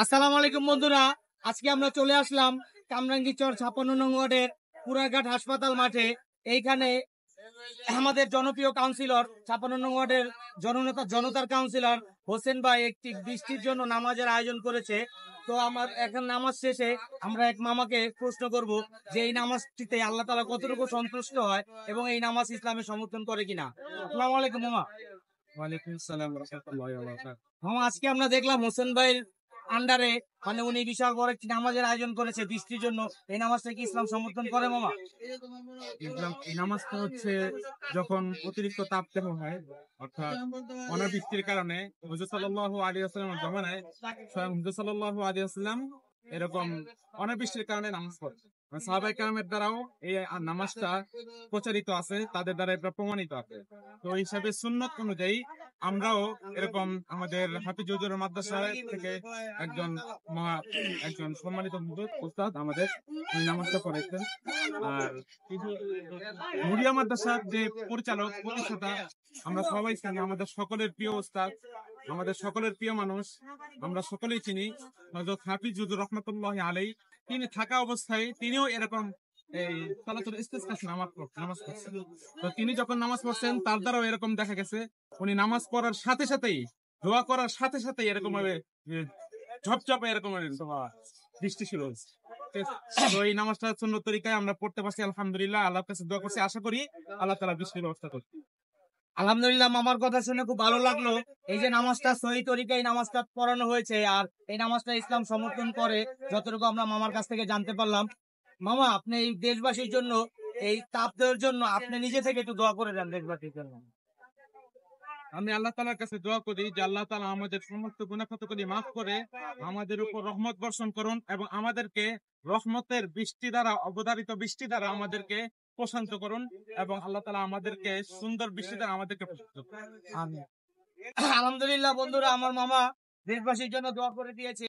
আসসালামু আলাইকুম বন্ধুরা, আজকে আমরা চলে আসলাম কামরাঙ্গীরচর 56 নং ওয়ার্ডের পুরাঘাট হাসপাতাল মাঠে। এইখানে আমাদের জনপ্রিয় কাউন্সিলর 56 নং ওয়ার্ডের জনতার কাউন্সিলর হোসেন ভাই একটি বৃষ্টির জন্য নামাজের আয়োজন করেছে। তো আমার এখন নামাজ শেষে আমরা এক মামাকে প্রশ্ন করব যে এই নামাজটিতে আল্লাহ তাআলা কতটুকু সন্তুষ্ট হয় এবং এই নামাজ ইসলামের সমর্থন করে কিনা। আসসালামু আলাইকুম মামা। ওয়ালাইকুম আসসালাম রাহমাতুল্লাহি ওয়া বারাকাতুহু। মামা, আজকে আমরা দেখলাম হোসেন ভাইয়ের আন্ডারে উনি বিশাল বড় একটি নামাজের আয়োজন করেছে বৃষ্টির জন্য। এই নামাজটা কি ইসলাম সমর্থন করে মামা? এই নামাজটা হচ্ছে যখন অতিরিক্ত তাপদাহ হয়, অর্থাৎ অনাবৃষ্টির কারণে হুজুর সাল্লাল্লাহু আলাইহি ওয়াসাল্লামের জমানায় স্বয়ং হুজুর সাল্লাল্লাহু আলাইহি ওয়াসাল্লাম এরকম অনাবৃষ্টির কারণে নামাজ পড়ে। সাহাবায়ে কেরামের দ্বারাও এই নামাজটা প্রচারিত আছে, তাদের দ্বারা এটা প্রমাণিত আছে। তো এই হিসাবে সুন্নত অনুযায়ী আমরাও এরকম আমাদের হাফিজ হুজুর মাদ্রাসা থেকে একজন সম্মানিত উস্তাদ আমাদের এই নামাজটা পড়াইছেন। আর নুরিয়া মাদ্রাসার যে পরিচালক প্রতিষ্ঠাতা, আমরা সবাই চিনি, আমাদের সকলের প্রিয় উস্তাদ, আমাদের সকলের প্রিয় মানুষ, আমরা সকলেই চিনি হযরত হাফিজ হুজুর রাহমাতুল্লাহি আলাইহি। তিনি থাকা অবস্থায় তিনিও এরকম এই সালাতুল ইস্তিসকা নামাজ পড়ছেন। তো তিনি যখন নামাজ পড়ছেন তার দ্বারাও এরকম দেখা গেছে উনি নামাজ পড়ার সাথে সাথেই, দোয়া করার সাথে সাথেই এরকম ভাবে ঝপঝপে এরকম বৃষ্টি শুরু হয়েছে। তো এই নামাজটা সুন্নত তরিকায় আমরা পড়তে পারছি, আলহামদুলিল্লাহ। আল্লাহর কাছে দোয়া করছি, আশা করি আল্লাহ তাআলা বৃষ্টির ব্যবস্থা করবে। আলহামদুলিল্লাহ, মামার কথা শুনে খুব ভালো লাগলো। এই যে নামাজটা সহি তরিকায় নামাজটা পড়ানো হয়েছে আর এই নামাজটা ইসলাম সমর্থন করে, যতটুকু আমরা মামার কাছ থেকে জানতে পারলাম। মামা, আপনি এই দেশবাসীর জন্য, এই তাপ দেওয়ার জন্য আপনি নিজে থেকে একটু দোয়া করে দেন দেশবাসীর জন্য। আমি আল্লাহ তাআলার কাছে দোয়া করি যে আল্লাহ তাআলা আমাদের সমস্ত গুনাহ খাতাগুলি মাফ করে আমাদের উপর রহমত বর্ষণ করুন এবং আমাদেরকে রহমতের বৃষ্টি দ্বারা, অবধারিত বৃষ্টি দ্বারা আমাদেরকে প্রশান্ত করুন এবং আল্লাহ তাআলা আমাদেরকে সুন্দর বৃষ্টি দ্বারা আমাদেরকে প্রশান্ত করুন। আলহামদুলিল্লাহ বন্ধুরা, আমার মামা দেশবাসীর জন্য দোয়া করে দিয়েছে।